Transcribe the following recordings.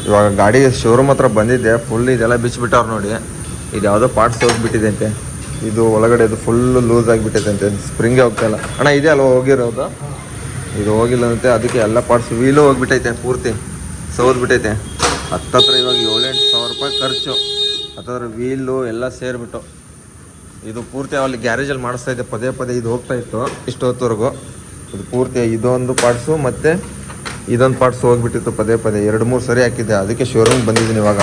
ಇವಾಗ ಗಾಡಿ ಶೋರೂಮ್ ಹತ್ರ ಬಂದಿದ್ದೆ, ಫುಲ್ ಇದೆಲ್ಲ ಬಿಚ್ಚಿಬಿಟ್ಟವ್ರು ನೋಡಿ. ಇದು ಯಾವುದೋ ಪಾರ್ಟ್ಸ್ ಹೋಗಿಬಿಟ್ಟಿದೆ ಅಂತೆ, ಇದು ಒಳಗಡೆ ಇದು ಫುಲ್ ಲೂಸ್ ಆಗಿಬಿಟ್ಟಿದೆ ಅಂತೆ, ಸ್ಪ್ರಿಂಗೇ ಹೋಗ್ತಾಯಿಲ್ಲ. ಅಣ್ಣ ಇದೆ ಅಲ್ವ ಹೋಗಿರೋದು, ಇದು ಹೋಗಿಲ್ಲಂತೆ, ಅದಕ್ಕೆ ಎಲ್ಲ ಪಾರ್ಟ್ಸ್ ವೀಲು ಹೋಗ್ಬಿಟ್ಟೈತೆ, ಪೂರ್ತಿ ಸೌದ್ಬಿಟ್ಟೈತೆ. ಹತ್ತತ್ರ ಇವಾಗ 7-8 ಸಾವಿರ ರೂಪಾಯಿ ಖರ್ಚು, ಹತ್ತತ್ರ ವೀಲು ಎಲ್ಲ ಸೇರಿಬಿಟ್ಟು. ಇದು ಪೂರ್ತಿ ಅಲ್ಲಿ ಗ್ಯಾರೇಜಲ್ಲಿ ಮಾಡಿಸ್ತಾ ಇದ್ದೆ, ಪದೇ ಪದೇ ಇದು ಹೋಗ್ತಾಯಿತ್ತು ಇಷ್ಟೊತ್ತವರೆಗೂ. ಇದು ಪೂರ್ತಿ ಇದೊಂದು ಪಾರ್ಟ್ಸು ಮತ್ತು ಇದೊಂದು ಪಾರ್ಟ್ಸ್ ಹೋಗ್ಬಿಟ್ಟಿತ್ತು ಪದೇ ಪದೇ, 2-3 ಸರಿ ಹಾಕಿದ್ದೆ. ಅದಕ್ಕೆ ಶೋರೂಮ್ ಬಂದಿದ್ದೀನಿ ಇವಾಗ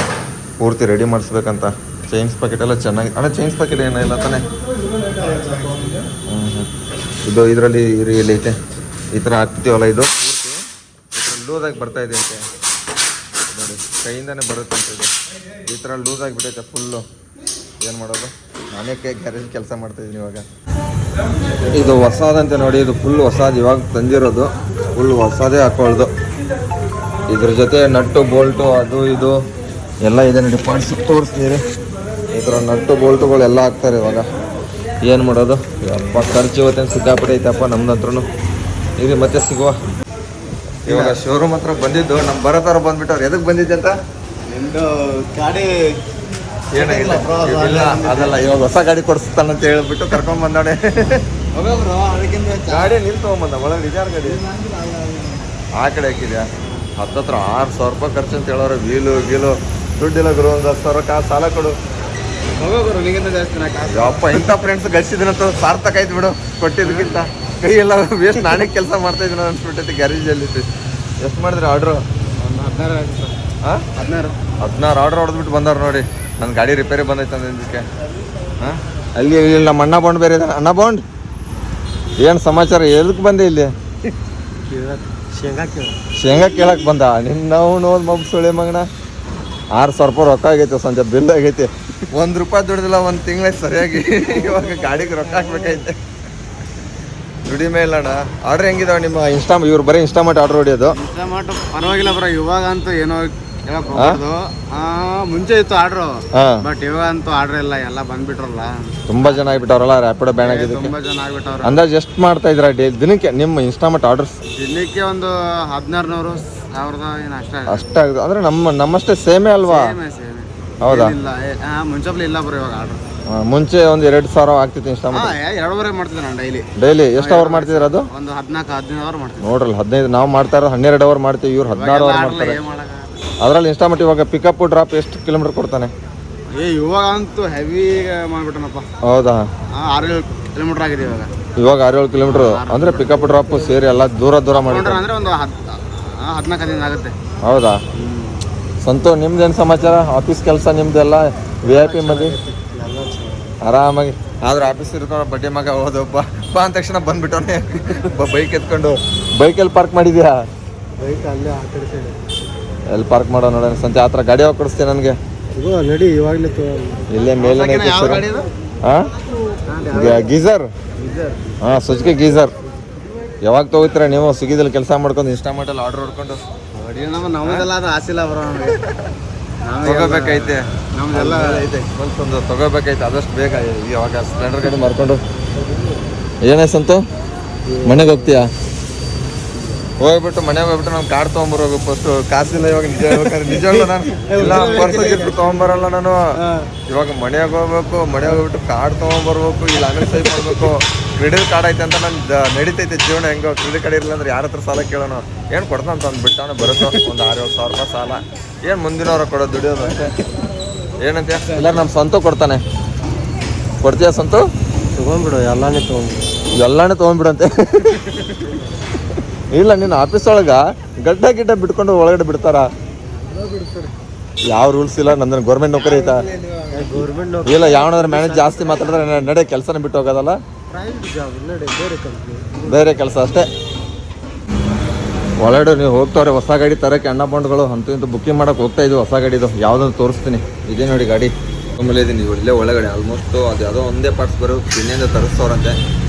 ಪೂರ್ತಿ ರೆಡಿ ಮಾಡಿಸ್ಬೇಕಂತ. ಚೈನ್ಸ್ ಪ್ಯಾಕೆಟ್ ಎಲ್ಲ ಚೆನ್ನಾಗಿ ಅಣ್ಣ, ಚೈನ್ಸ್ ಪ್ಯಾಕೆಟ್ ಏನಿಲ್ಲ ತಾನೆ? ಇದು ಇದರಲ್ಲಿ ಐತೆ, ಈ ಥರ ಹಾಕ್ತೀವಲ್ಲ, ಇದು ಪೂರ್ತಿ ಈ ಥರ ಲೂಸಾಗಿ ಬರ್ತಾಯಿದೆ ಅಂತೆ ನೋಡಿ, ಕೈಯಿಂದನೇ ಬರುತ್ತೆ ಅಂತ. ಇದು ಈ ಥರ ಲೂಸ್ ಆಗಿಬಿಟ್ಟೈತೆ ಫುಲ್ಲು. ಏನು ಮಾಡೋದು, ನಾನೇ ಗ್ಯಾರೇಜ್ ಕೆಲಸ ಮಾಡ್ತಾಯಿದ್ದೀನಿ ಇವಾಗ. ಇದು ಹೊಸದಂತೆ ನೋಡಿ, ಇದು ಫುಲ್ ಹೊಸದು, ಇವಾಗ ತಂದಿರೋದು, ಫುಲ್ ಹೊಸದೇ ಹಾಕೊಳ್ಳೋದು. ಇದ್ರ ಜೊತೆ ನಟ್ಟು ಬೋಲ್ಟು ಅದು ಇದು ಎಲ್ಲ ಇದೆ ನೋಡಿ, ಪಾರ್ಟ್ಸ್ ತೋರಿಸ್ತೀರಿ. ಈ ಥರ ನಟ್ಟು ಬೋಲ್ಟುಗಳು ಎಲ್ಲ ಹಾಕ್ತಾರೆ ಇವಾಗ. ಏನು ಮಾಡೋದು ಅಪ್ಪ, ಖರ್ಚು ಇವತ್ತೇನು ಸಿಕ್ಕಾಪಟ್ಟೆ ಐತಪ್ಪ ನಮ್ದಂತ್ರೂ. ಇದು ಮತ್ತೆ ಸಿಗುವ. ಇವಾಗ ಶೋರೂಮ್ ಹತ್ರ ಬಂದಿದ್ದು, ನಮ್ಮ ಬರೋತರ ಬಂದ್ಬಿಟ್ಟವ್ರು. ಎದಕ್ಕೆ ಬಂದಿದ್ದೆ ಅಂತ? ನಿಮ್ಮದು ಗಾಡಿ ಏನಾಗಿಲ್ಲ ಇಲ್ಲ ಅದಲ್ಲ, ಇವಾಗ ಹೊಸ ಗಾಡಿ ಕೊಡಿಸ್ತಾನಂತ ಹೇಳ್ಬಿಟ್ಟು ಕರ್ಕೊಂಡ್ ಬಂದವಳೆ. ಗಾಡಿ ನಿಲ್ ತೊಗೊಂಬಂದ ಒಳಗೆ, ನಿಜಾರ ಗಾಡಿ ಆ ಕಡೆ ಹಾಕಿದ್ಯಾ? ಹತ್ತತ್ರ 6,000 ರೂಪಾಯಿ ಖರ್ಚು ಅಂತ ಹೇಳೋರು. ವೀಲು ಗೀಲು ದುಡ್ಡಿಲ್ಲ ಗುರು, ಒಂದು 10,000 ಕಾಸು ಸಾಲ ಕೊಡು. ಅಪ್ಪ ಇಂಥ ಫ್ರೆಂಡ್ಸ್ ಗಳಿಸಿದ್ದೀನಂತ ಸಾರ್ಥಕ ಆಯ್ತು ಬಿಡು, ಕೊಟ್ಟಿದ್ದಕ್ಕಿಂತ. ಕೈ ಎಲ್ಲ ವೇಸ್ಟ್, ನಾನೇ ಕೆಲಸ ಮಾಡ್ತಾ ಇದ್ದೀನಿ ಅನ್ಸ್ಬಿಟ್ಟೈತಿ ಗ್ಯಾರೇಜಲ್ಲಿ. ಎಷ್ಟು ಮಾಡಿದ್ರಿ ಆರ್ಡ್ರು? 16 ಆರ್ಡ್ರ್ ಹೊಡೆದ್ಬಿಟ್ಟು ಬಂದವ್ರು ನೋಡಿ. ನನ್ನ ಗಾಡಿ ರಿಪೇರಿ ಬಂದೈತೆ ಅಂದಿದ್ದಕ್ಕೆ. ಹಾಂ, ಅಲ್ಲಿ ಇಲ್ಲಿ ನಮ್ಮ ಅಣ್ಣ ಬಾಂಡ್ ಬೇರೆ ಇದ್ದಾನೆ. ಅಣ್ಣ ಬಾಂಡ್ ಏನು ಸಮಾಚಾರ, ಎದಕ್ಕೆ ಬಂದೆ ಇಲ್ಲಿ? ಶೇಂಗಾ ಕೇಳಕ್ಕೆ ಬಂದ ನಾವು ನೋಡ್ ಮಗು ಸುಳೆ ಮಗನ. 6,000 ರೂಪಾಯಿ ರೊಕ್ಕ ಆಗೈತೆ, ಸಂಜೆ ಬಿಲ್ ಆಗೈತೆ. 1 ರೂಪಾಯಿ ದುಡ್ದಿಲ್ಲ ಒಂದು ತಿಂಗಳಿಗೆ ಸರಿಯಾಗಿ. ಇವಾಗ ಗಾಡಿಗೆ ರೊಕ್ಕ ಹಾಕ್ಬೇಕೈತೆ, ದುಡಿಮೆ ಇಲ್ಲ ಅಣ್ಣ. ಆರ್ಡ್ರ್ ಹೆಂಗಿದಾವೆ ನಿಮ್ಮ? ಇವ್ರು ಬರೀ ಇನ್ಸ್ಟಾಮಾರ್ಟ್ ಆರ್ಡ್ರ್ ಹೊಡಿಯೋದು? ಇನ್ಸ್ಟಾಮಾರ್ಟ್ ಪರವಾಗಿಲ್ಲ ಬ್ರೋ, ಇವಾಗ ಅಂತೂ ಏನೋ ಮುಂಚೆ ಇತ್ತು ಆರ್ಡ್ರು, ಬಟ್ ಇವಾಗ ಅಂತೂ ಆರ್ಡ್ರ್ ಇಲ್ಲ, ಎಲ್ಲ ಬಂದ್ಬಿಟ್ರಲ್ಲ. ತುಂಬಾ ಜನ ಆಗ್ಬಿಟ್ಟವ್ರಲ್ಲ, ರ್ಯಾಪಿಡೋ ಬ್ಯಾನ್ ಆಗಿದೆ. ತುಂಬಾ ಜನ ಆಗ್ಬಿಟ್ಟವ್ರ. ಅಂದಾಜು ಎಷ್ಟು ಮಾಡ್ತಾ ಇದ್ರ ದಿನಕ್ಕೆ ನಿಮ್ಮ ಇನ್ಸ್ಟಾಮಾರ್ಟ್ ಆರ್ಡರ್ಸ್? ದಿನಕ್ಕೆ ಒಂದು 1,500 1000 ಏನು ಅಷ್ಟೇ ಆಗಿದೆ ಅಂದ್ರೆ ನಮ್ಮಷ್ಟೇ ಸೇಮೇ ಅಲ್ವಾ? ಹೌದಾ? ಮುಂಚೆ ಇಲ್ಲ ಬ್ರೋ ಇವಾಗ ಆರ್ಡ್ರ್. ಮುಂಚೆ ಒಂದು 2,000 ಆಗ್ತಿತ್ತು ಇನ್ಸ್ಟಾಮಾರ್ಟ್. 2.5 ಮಾಡ್ತಿದ್ದೆ ನಾನು ಡೈಲಿ. ಎಷ್ಟು ಅವರ್ ಮಾಡ್ತಿದ್ರ ಅದು? ಒಂದು 14-15 ಅವರ್ ಮಾಡ್ತೀನಿ ನೋಡ್ರಲ್ಲ. 15 ನಾವು ಮಾಡ್ತಾ ಇರೋದು 12 ಅವರ್ ಮಾಡ್ತೀವಿ, ಇವ್ರು 16 ಅವರ್ ಮಾಡ್ತಾರೆ. ಅದ್ರಲ್ಲಿ ಇನ್ಸ್ಟಾಮಾರ್ಟ್ ಇವಾಗ ಪಿಕಪ್ ಡ್ರಾಪ್ ಎಷ್ಟು ಕಿಲೋಮೀಟರ್ ಕೊಡ್ತಾನೆ? ಇವಾಗ ಅಂತೂ ಹೆವಿ ಮಾಡ್ಬಿಟ್ಟನಪ್ಪ. ಹೌದಾ? 6-7 ಕಿಲೋಮೀಟರ್ ಆಗಿದೆ ಇವಾಗ 6-7 ಕಿಲೋಮೀಟರ್ ಅಂದ್ರೆ ಪಿಕಪ್ ಡ್ರಾಪ್ ಸೇರಿ ಎಲ್ಲ ದೂರ ಮಾಡಿದ್ರೆ ಅಂದ್ರೆ ಒಂದು 14 ಆಗುತ್ತೆ. ಹೌದಾ? ಸಂತು, ನಿಮ್ದೇನು ಸಮಾಚಾರ? ಆಫೀಸ್ ಕೆಲಸ ನಿಮ್ದೆಲ್ಲ VIP ಮಂದಿ ಆರಾಮಾಗಿ. ಆದ್ರೆ ಆಫೀಸ್ ಇರ್ಕೊಂಡು ಬಡ್ಡಿ ಮಗ ಹೋದಪ್ಪ ಅಂದ ತಕ್ಷಣ ಬಂದ್ಬಿಟ್ಟವನೇ ಬೈಕ್ ಎತ್ಕೊಂಡು. ಬೈಕಲ್ಲಿ ಪಾರ್ಕ್ ಮಾಡಿದ್ಯಾ? ಬೈಕ್ ಅಲ್ಲೇ ಆ ಕಡೆ ಸೈಡ್ ಎಲ್ಲಿ ಪಾರ್ಕ್ ಮಾಡೋ ನೋಡೋಣ. ಸಂಜೆ ಆ ಥರ ಗಾಡಿ ಯಾವಾಗ ಕೊಡಿಸ್ತೀನಿ ನನಗೆ? ನಡಿ, ಇವಾಗಲೇ ಇಲ್ಲೇ ಮೇಲೆ ಹಾಂ, ಗೀಸರ್. ಹಾಂ, ಸುಜುಕಿ ಗೀಸರ್. ಯಾವಾಗ ತೊಗೋತೀರ ನೀವು? ಸ್ವಿಗ್ಗಿದಲ್ಲಿ ಕೆಲಸ ಮಾಡ್ಕೊಂಡು ಇನ್ಸ್ಟಾಮಾರ್ಟಲ್ಲಿ ಆರ್ಡರ್ ಹೊಡ್ಕೊಂಡು? ನಮ್ಮದೆಲ್ಲ ಅದು ಆಸಿಲ್ಲ ಬರೋ, ತೊಗೋಬೇಕೈತೆ, ನಮ್ದೆಲ್ಲ ಐತೆ ಒಂದು ತೊಗೋಬೇಕೈತೆ ಆದಷ್ಟು ಬೇಗ. ಇವಾಗ ಸ್ಪ್ಲೆಂಡರ್ ಗಾಡಿ ಮಾರ್ಕೊಂಡು ಏನೇ ಸಂತು, ಮನೆಗೆ ಹೋಗ್ತೀಯಾ? ಹೋಗ್ಬಿಟ್ಟು ಮನೆಗೆ ಹೋಗ್ಬಿಟ್ಟು ನಾನು ಕಾರ್ ತೊಗೊಂಬರೋದು. ಫಸ್ಟು ಕಾಸಿಲ್ಲ ಇವಾಗ, ನಿಜ ಹೇಳ್ಬೇಕಾದ್ರೆ. ನಿಜವಾಗ್ಲೂ ನಾನು ಇಲ್ಲ ಪರ್ಸು ಗಿಫ್ಟ್ ತೊಗೊಂಬರಲ್ಲ ನಾನು. ಇವಾಗ ಮನೆಗೆ ಹೋಗ್ಬೇಕು, ಮನೆಗೆ ಹೋಗ್ಬಿಟ್ಟು ಕಾರ್ಡ್ ತೊಗೊಂಬರ್ಬೇಕು, ಇಲ್ಲ ಆಮೇಲೆ ಸೈಪ್ ಮಾಡಬೇಕು. ಕ್ರೆಡಿಟ್ ಕಾರ್ಡ್ ಐತೆ ಅಂತ ನಾನು ನಡೀತೈತೆ ಜೀವನ. ಹೆಂಗೋ ಕ್ರೆಡಿಟ್ ಕಾರ್ಡ್ ಇರಲಿಲ್ಲ ಅಂದ್ರೆ ಯಾರ ಹತ್ರ ಸಾಲ ಕೇಳೋಣ? ಏನು ಕೊಡ್ತಾನೆ ಅಂತ ಅಂದ್ಬಿಟ್ಟು ಅವನು ಬರುತ್ತೋ ಒಂದು 6-7 ಸಾವಿರ ರೂಪಾಯಿ ಸಾಲ. ಏನು ಮುಂದಿನವ್ರ ಕೊಡೋದು, ದುಡಿಯೋದು ಅಷ್ಟೇ. ಏನಂತೆ? ಇಲ್ಲ ನಮ್ಮ ಸ್ವಂತ ಕೊಡ್ತಾನೆ. ಕೊಡ್ತೀಯ ಸಂತು? ತೊಗೊಂಡ್ಬಿಡು, ಎಲ್ಲಾನೇ ತೊಗೊಂಡ್ಬಿಡಂತೆ. ಇಲ್ಲ, ನೀನು ಆಫೀಸ್ ಒಳಗೆ ಗಡ್ಡ ಬಿಟ್ಕೊಂಡು ಒಳಗಡೆ ಬಿಡ್ತಾರ? ಯಾವ ರೂಲ್ಸ್ ಇಲ್ಲ. ನಂದು ಗೌರ್ಮೆಂಟ್ ನೌಕರಿ ಐತಾ? ಇಲ್ಲ, ಯಾವನಾದ್ರೆ ಮ್ಯಾನೇಜ್ ಜಾಸ್ತಿ ಮಾತಾಡಿದ್ರೆ ನಡೆ ಕೆಲಸನ ಬಿಟ್ಟು ಹೋಗೋದಲ್ಲ. ಬೇರೆ ಕೆಲಸ ಅಷ್ಟೇ. ಒಳಗಡೆ ನೀವು ಹೋಗ್ತಾವ್ರೆ ಹೊಸ ಗಾಡಿ ತರಕ್ಕೆ. ಅಣ್ಣ ಬಾಂಡ್ಗಳು ಅಂತೂ ಇಂತೂ ಬುಕ್ಕಿಂಗ್ ಮಾಡೋಕೆ ಹೋಗ್ತಾ ಇದ್ವಿ. ಹೊಸ ಗಾಡಿದು ಯಾವುದನ್ನು ತೋರಿಸ್ತೀನಿ. ಇದೇ ನೋಡಿ ಗಾಡಿ ಆಮೇಲೆ ಇದೀನಿ ಇಲ್ಲೇ ಒಳಗಡೆ. ಆಲ್ಮೋಸ್ಟು ಅದು ಯಾವುದೋ ಒಂದೇ ಪಾರ್ಟ್ಸ್ ಬರೋ ಇನ್ನೇಂದ ತರಿಸ್ತವ್ರಂತೆ.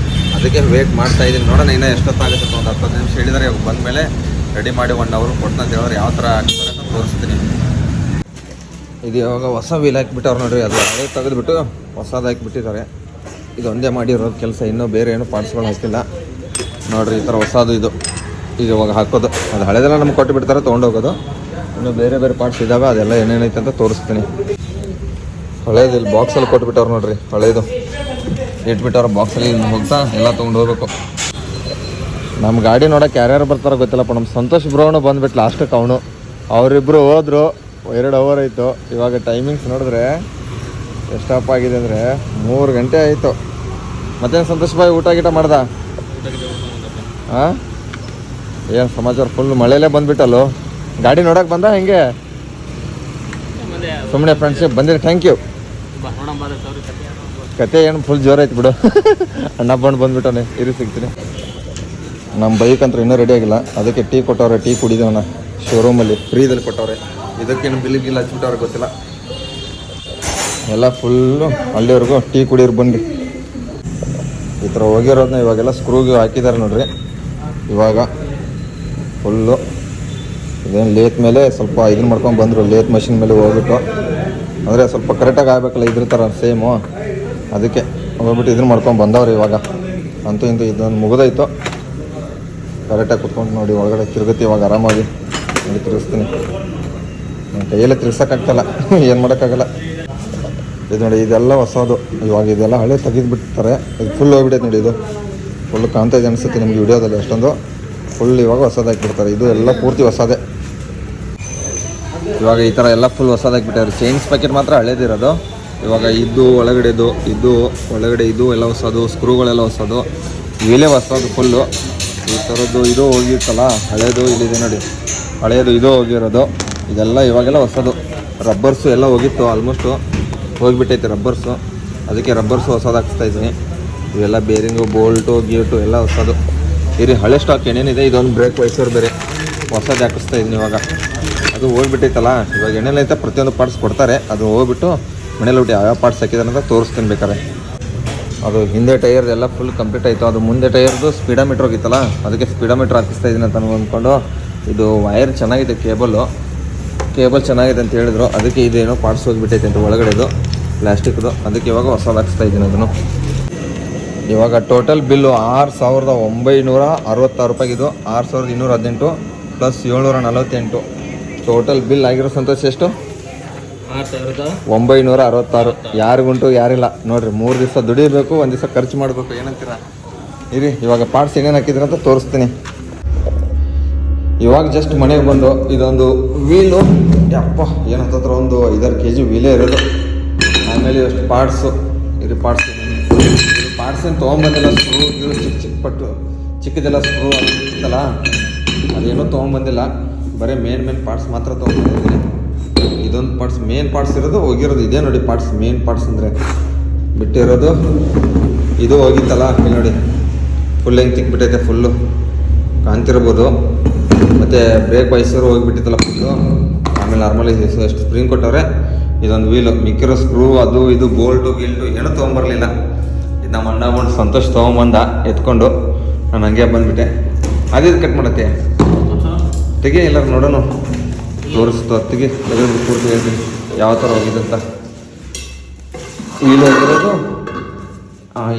ಅದಕ್ಕೆ ವೇಟ್ ಮಾಡ್ತಾ ಇದ್ದೀನಿ. ನೋಡೋಣ ಇನ್ನೂ ಎಷ್ಟೊತ್ತಾಗುತ್ತೆ. ಒಂದು 10 ನಿಮಿಷ ಹೇಳಿದರೆ ಇವಾಗ ಬಂದಮೇಲೆ ರೆಡಿ ಮಾಡಿ 1 ಅವರ್ ಕೊಡ್ತಂತ ಹೇಳೋರು. ಯಾವ ಥರ ಆಗ್ತಾರೆ ಅಂತ ತೋರಿಸ್ತೀನಿ. ಇದು ಇವಾಗ ಹೊಸ ವೀಲ್ ಹಾಕಿಬಿಟ್ಟವ್ರು ನೋಡಿರಿ. ಅದು ಹಳೆ ತೆಗೆದುಬಿಟ್ಟು ಹೊಸದು ಹಾಕಿಬಿಟ್ಟಿದ್ದಾರೆ. ಇದು ಒಂದೇ ಮಾಡಿರೋದು ಕೆಲಸ, ಇನ್ನೂ ಬೇರೆ ಏನೂ ಪಾರ್ಟ್ಸ್ಗಳು ಹಾಕಿಲ್ಲ ನೋಡಿರಿ. ಈ ಥರ ಹೊಸದು ಇದು ಈಗ ಇವಾಗ ಹಾಕೋದು. ಅದು ಹಳೆದೆಲ್ಲ ನಮ್ಗೆ ಕೊಟ್ಟು ಬಿಡ್ತಾರೆ ತೊಗೊಂಡೋಗೋದು. ಇನ್ನು ಬೇರೆ ಬೇರೆ ಪಾರ್ಟ್ಸ್ ಇದ್ದಾವೆ, ಅದೆಲ್ಲ ಏನೇನೈತೆ ಅಂತ ತೋರಿಸ್ತೀನಿ. ಹಳೇದು ಇಲ್ಲಿ ಬಾಕ್ಸಲ್ಲಿ ಕೊಟ್ಬಿಟ್ಟವ್ರು ನೋಡ್ರಿ, ಹಳೇದು ಇಟ್ಬಿಟ್ಟವ್ರು ಬಾಕ್ಸಲ್ಲಿ ಹೋಗ್ತಾ ಎಲ್ಲ ತೊಗೊಂಡು ಹೋಗ್ಬೇಕು. ನಮ್ಮ ಗಾಡಿ ನೋಡೋಕೆ ಯಾರ್ಯಾರು ಬರ್ತಾರೋ ಗೊತ್ತಿಲ್ಲಪ್ಪ. ನಮ್ಮ ಸಂತೋಷ್ ಬ್ರೋನು ಬಂದ್ಬಿಟ್ಟು ಲಾಸ್ಟಕ್ಕೆ ಅವನು, ಅವರಿಬ್ಬರು ಹೋದರು. 2 ಅವರ್ ಆಯಿತು. ಇವಾಗ ಟೈಮಿಂಗ್ಸ್ ನೋಡಿದ್ರೆ ಎಷ್ಟಪ್ಪ ಆಗಿದೆ ಅಂದರೆ 3 ಗಂಟೆ ಆಯಿತು. ಮತ್ತೇನು ಸಂತೋಷ್ ಬಾಯ್ ಊಟ ಗೀಟ ಮಾಡ್ದ? ಹಾಂ, ಏನು ಸಮಾಚಾರ? ಫುಲ್ ಮಳೆಯಲ್ಲೇ ಬಂದ್ಬಿಟ್ಟಲ್ಲೋ. ಗಾಡಿ ನೋಡೋಕೆ ಬಂದ ಹೆಂಗೆ? ಸುಮ್ಮನೆ ಫ್ರೆಂಡ್ಶಿಪ್ ಬಂದಿರಿ. Thank you. ಕತೆ ಏನು ಫುಲ್ ಜೋರಾಯ್ತು ಬಿಡು. ಅಣ್ಣ ಬಂದ್ಬಿಟ್ಟವನೆ. ಇರಿ ಸಿಗ್ತೀನಿ. ನಮ್ಮ ಬೈಕ್ ಅಂತ ಇನ್ನೂ ರೆಡಿ ಆಗಿಲ್ಲ, ಅದಕ್ಕೆ ಟೀ ಕೊಟ್ಟವ್ರೆ. ಟೀ ಕುಡಿದವನ ಶೋರೂಮಲ್ಲಿ ಫ್ರೀದಲ್ಲಿ ಕೊಟ್ಟವ್ರೆ. ಇದಕ್ಕೇನು ಬಿಲ್ ಹಚ್ಬಿಟ್ಟವ್ರೆ ಗೊತ್ತಿಲ್ಲ. ಎಲ್ಲ ಫುಲ್ಲು ಅಲ್ಲಿವರೆಗೂ ಟೀ ಕುಡಿಯೋರು ಬಂದು ಈ ಥರ ಹೋಗಿರೋದನ್ನ ಇವಾಗೆಲ್ಲ ಸ್ಕ್ರೂಗೆ ಹಾಕಿದ್ದಾರೆ ನೋಡ್ರಿ. ಇವಾಗ ಫುಲ್ಲು ಇದೇನು ಲೇತ್ ಮೇಲೆ ಸ್ವಲ್ಪ ಇದನ್ನ ಮಾಡ್ಕೊಂಡು ಬಂದರು. ಲೇತ್ ಮಷಿನ್ ಮೇಲೆ ಹೋಗ್ಬಿಟ್ಟು, ಅಂದರೆ ಸ್ವಲ್ಪ ಕರೆಕ್ಟಾಗಿ ಆಗಬೇಕಲ್ಲ ಇದ್ರ ಥರ ಸೇಮು, ಅದಕ್ಕೆ ಹೋಗ್ಬಿಟ್ಟು ಇದನ್ನ ಮಾಡ್ಕೊಂಡು ಬಂದವ್ರು. ಇವಾಗ ಅಂತೂ ಇಂತೂ ಇದೊಂದು ಮುಗಿದೋಯ್ತು. ಕರೆಕ್ಟಾಗಿ ಕುತ್ಕೊಂಡು ನೋಡಿ ಒಳಗಡೆ ತಿರುಗುತ್ತೆ. ಇವಾಗ ಆರಾಮಾಗಿ ನೋಡಿ ತಿರುಗಿಸ್ತೀನಿ. ನನ್ನ ಕೈಯಲ್ಲೇ ತಿರ್ಸೋಕ್ಕಾಗ್ತಲ್ಲ, ಏನು ಮಾಡೋಕ್ಕಾಗಲ್ಲ. ಇದು ನೋಡಿ, ಇದೆಲ್ಲ ಹೊಸದು. ಇವಾಗ ಇದೆಲ್ಲ ಹಳೆ ತೆಗೆದುಬಿಡ್ತಾರೆ. ಇದು ಫುಲ್ ಹೋಗ್ಬಿಟ್ಟೈತೆ ನೋಡಿ. ಇದು ಫುಲ್ ಕಾಣ್ತಾ ಇದೆ ಅನಿಸುತ್ತೆ ನಿಮಗೆ ವಿಡಿಯೋದಲ್ಲಿ ಅಷ್ಟೊಂದು. ಫುಲ್ ಇವಾಗ ಹೊಸದಾಗಿಬಿಡ್ತಾರೆ. ಇದು ಎಲ್ಲ ಪೂರ್ತಿ ಹೊಸದೇ. ಇವಾಗ ಈ ಥರ ಎಲ್ಲ ಫುಲ್ ಹೊಸದಾಗಿಬಿಟ್ಟಾರೆ. ಚೈನ್ಸ್ ಪ್ಯಾಕೆಟ್ ಮಾತ್ರ ಹಳೇದಿರೋದು. ಇವಾಗ ಇದು ಒಳಗಡೆದು, ಇದು ಒಳಗಡೆ ಇದು ಎಲ್ಲ ಹೊಸದು. ಸ್ಕ್ರೂಗಳೆಲ್ಲ ಹೊಸದು, ಇವೆಲ್ಲೇ ಹೊಸದು ಫುಲ್ಲು. ಈ ಥರದ್ದು ಇದು ಹೋಗಿರ್ತಲ್ಲ ಹಳೇದು, ಇಲ್ಲಿದೆ ನೋಡಿ ಹಳೇದು, ಇದು ಹೋಗಿರೋದು. ಇದೆಲ್ಲ ಇವಾಗೆಲ್ಲ ಹೊಸದು. ರಬ್ಬರ್ಸು ಎಲ್ಲ ಹೋಗಿತ್ತು, ಆಲ್ಮೋಸ್ಟು ಹೋಗಿಬಿಟ್ಟೈತೆ ರಬ್ಬರ್ಸು. ಅದಕ್ಕೆ ರಬ್ಬರ್ಸು ಹೊಸದು ಹಾಕ್ಸ್ತಾ ಇದ್ದೀನಿ. ಇವೆಲ್ಲ ಬೇರಿಂಗು, ಬೋಲ್ಟು, ಗೇಟು ಎಲ್ಲ ಹೊಸದು. ಇರಿ ಹಳೆ ಸ್ಟಾಕ್ ಏನೇನಿದೆ. ಇದೊಂದು ಬ್ರೇಕ್ ವೈಸರ್ ಬೇರೆ ಹೊಸದು ಹಾಕಿಸ್ತಾ ಇದ್ದೀನಿ ಇವಾಗ. ಅದು ಹೋಗ್ಬಿಟ್ಟೈತಲ್ಲ, ಇವಾಗ ಏನೇನೈತೆ ಪ್ರತಿಯೊಂದು ಪಾರ್ಟ್ಸ್ ಕೊಡ್ತಾರೆ. ಅದು ಹೋಗ್ಬಿಟ್ಟು ಮನೇಲಿ ಬಿಟ್ಟು ಯಾವ್ಯಾವ ಪಾರ್ಟ್ಸ್ ಹಾಕಿದಾರೆ ಅಂತ ತೋರಿಸ್ತೀನಿ ಬೇಕಾರೆ. ಅದು ಹಿಂದೆ ಟೈರ್ ಎಲ್ಲ ಫುಲ್ ಕಂಪ್ಲೀಟ್ ಆಯಿತು. ಅದು ಮುಂದೆ ಟೈರ್ದು ಸ್ಪೀಡೋಮೀಟ್ರ್ ಹೋಗಿತ್ತಲ್ಲ, ಅದಕ್ಕೆ ಸ್ಪೀಡೋಮೀಟ್ರ್ ಹಾಕಿಸ್ತಾ ಇದ್ದೀನಿ ಅಂತ ಅಂದ್ಕೊಂಡು. ಇದು ವೈರ್ ಚೆನ್ನಾಗಿದೆ, ಕೇಬಲ್ ಚೆನ್ನಾಗಿದೆ ಅಂತ ಹೇಳಿದ್ರು. ಅದಕ್ಕೆ ಇದೇನೋ ಪಾರ್ಟ್ಸ್ ಹೋಗಿಬಿಟ್ಟೈತೆ ಅಂತ ಒಳಗಡೆದು ಪ್ಲಾಸ್ಟಿಕ್ದು. ಅದಕ್ಕೆ ಇವಾಗ ಹೊಸದು ಹಾಕಿಸ್ತಾ ಇದ್ದೀನಿ ಅದನ್ನು. ಇವಾಗ total bill 6,966 ರೂಪಾಯಿಗಿದು. 6,218 plus 748 total bill ಆಗಿರೋ. ಸಂತೋಷ ಎಷ್ಟು? 6,966. ಯಾರಿಗುಂಟು ಯಾರಿಲ್ಲ ನೋಡಿರಿ. 3 ದಿವಸ ದುಡಿಬೇಕು, 1 ದಿವಸ ಖರ್ಚು ಮಾಡಬೇಕು. ಏನಂತೀರ? ಇರಿ ಇವಾಗ ಪಾರ್ಟ್ಸ್ ಏನೇನು ಹಾಕಿದ್ರೆ ಅಂತ ತೋರಿಸ್ತೀನಿ. ಇವಾಗ ಜಸ್ಟ್ ಮನೆಗೆ ಬಂದು ಇದೊಂದು ವೀಲು, ಯಪ್ಪ ಏನಂತಂದ್ರೆ ಒಂದು 5-6 kg ವೀಲೇ ಇರೋದು. ಆಮೇಲೆ ಎಷ್ಟು ಪಾರ್ಟ್ಸು. ಇದು ಪಾರ್ಟ್ಸ್ ಏನು ತೊಗೊಂಬಂದಿಲ್ಲ. ಸ್ಕ್ರೂ ಇದು ಚಿಕ್ಕದೆಲ್ಲ ಸ್ಕ್ರೂ ಇತ್ತಲ್ಲ, ಅದೇನೋ ತೊಗೊಂಬಂದಿಲ್ಲ. ಬರೀ ಮೇನ್ ಪಾರ್ಟ್ಸ್ ಮಾತ್ರ ತೊಗೊಂಬಂದಿದ್ದೀನಿ. ಇದೊಂದು ಪಾರ್ಟ್ಸ್ ಮೇನ್ ಪಾರ್ಟ್ಸ್ ಇರೋದು ಹೋಗಿರೋದು. ಇದೇ ನೋಡಿ ಪಾರ್ಟ್ಸ್, ಮೇನ್ ಪಾರ್ಟ್ಸ್ ಅಂದರೆ ಬಿಟ್ಟಿರೋದು. ಇದು ಹೋಗಿತ್ತಲ್ಲ, ಇಲ್ಲಿ ನೋಡಿ ಫುಲ್ ಹೆಂಗೆ ತಿಕ್ಬಿಟ್ಟೈತೆ, ಫುಲ್ಲು ಕಾಣ್ತಿರ್ಬೋದು. ಮತ್ತು ಬ್ರೇಕ್ ವೈಸರು ಹೋಗಿಬಿಟ್ಟಿತ್ತಲ್ಲ ಫುಲ್ಲು. ಆಮೇಲೆ ನಾರ್ಮಲಿ ಎಷ್ಟು ಸ್ಪ್ರಿಂಗ್ ಕೊಟ್ಟವ್ರೆ. ಇದೊಂದು ವೀಲು, ಮಿಕ್ಕಿರೋ ಸ್ಕ್ರೂ ಅದು ಇದು ಬೋಲ್ಟು ಗೀಲ್ಟು ಏನೂ ತೊಗೊಂಬರಲಿಲ್ಲ. ಇದು ನಮ್ಮ ಅಣ್ಣ ಬಂದು ಸಂತೋಷ್ ತೊಗೊಂಬಂದ ಎತ್ಕೊಂಡು. ನಾನು ಹಂಗೆ ಬಂದುಬಿಟ್ಟೆ. ಅದಿದ್ದು ಕಟ್ ಮಾಡತ್ತೆ ತೆಗೆ ಎಲ್ಲರೂ ನೋಡೋಣ. ತೋರಿಸ್ತು ತೆಗೆ ತೆಗೆದು ಪೂರ್ತಿ ಹೇಳ್ತೀನಿ ಯಾವ ಥರ ಹೋಗಿದೆ ಅಂತ. ವೀಲ್ ಹೋಗಿರೋದು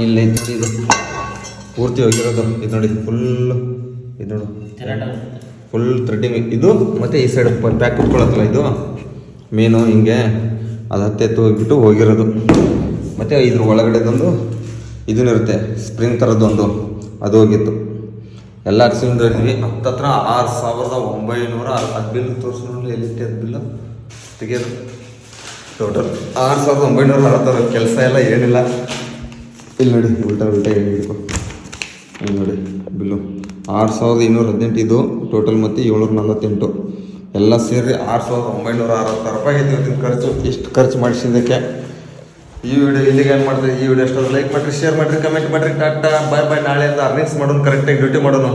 ಇಲ್ಲ ನೋಡಿ, ಇದು ಪೂರ್ತಿ ಹೋಗಿರೋದು. ಇದು ನೋಡಿ ಫುಲ್ಲು, ಇದು ನೋಡು ಫುಲ್ ಥ್ರೆಡ್ಡಿಂಗ್ ಇದು. ಮತ್ತು ಈ ಸೈಡ್ ಪ್ಯಾಕ್ ಕುತ್ಕೊಳ್ಳತ್ತಲ್ಲ ಇದು ಮೇನು, ಹಿಂಗೆ ಅದು ಹತ್ತೆತ್ತು ಹೋಗ್ಬಿಟ್ಟು ಹೋಗಿರೋದು. ಮತ್ತು ಇದ್ರ ಒಳಗಡೆದೊಂದು ಇದನ್ನಿರುತ್ತೆ ಸ್ಪ್ರಿಂಗ್ ಥರದ್ದೊಂದು, ಅದು ಹೋಗಿತ್ತು. ಎಲ್ಲ ಹಾಕ್ಸಿಕೊಂಡಿದ್ವಿ. ಹತ್ತತ್ರ 6,960 ಬಿಲ್ ತೋರಿಸಿ ನೋಡಲಿ. ಎಲ್ಲಿಟ್ಟೆ ಅದು ಬಿಲ್ಲು ತೆಗೆಯೋದು. ಟೋಟಲ್ 6,960 ಕೆಲಸ ಎಲ್ಲ ಏನಿಲ್ಲ. ಇಲ್ಲಿ ನೋಡಿ ಉಲ್ಟಾ ಏನು ಹಿಡ್ಕೊ. ಇಲ್ಲಿ ನೋಡಿ ಬಿಲ್ಲು 6,218 ಇದು ಟೋಟಲ್, ಮತ್ತು 748 ಎಲ್ಲ ಸೇರಿ 6,960 ರೂಪಾಯಿ ಐತಿ ಇವತ್ತಿನ ಖರ್ಚು. ಎಷ್ಟು ಖರ್ಚು ಮಾಡಿಸಿದ್ದಕ್ಕೆ. ಈ ವಿಡಿಯೋ ಇಲ್ಲಿಗೆ ಏನು ಮಾಡಿದ್ರೆ, ಈ ವಿಡಿಯೋ ಎಷ್ಟೊಂದು ಲೈಕ್ ಮಾಡಿರಿ, ಶೇರ್ ಮಾಡಿರಿ, ಕಮೆಂಟ್ ಮಾಡಿರಿ. ಟಾಟಾ ಬಾಯ್ ಬಾಯ್. ನಾಳೆಯಿಂದ ಅರ್ನಿಂಗ್ಸ್ ಮಾಡೋಣ, ಕರೆಕ್ಟಾಗಿ ಡ್ಯೂಟಿ ಮಾಡೋಣ.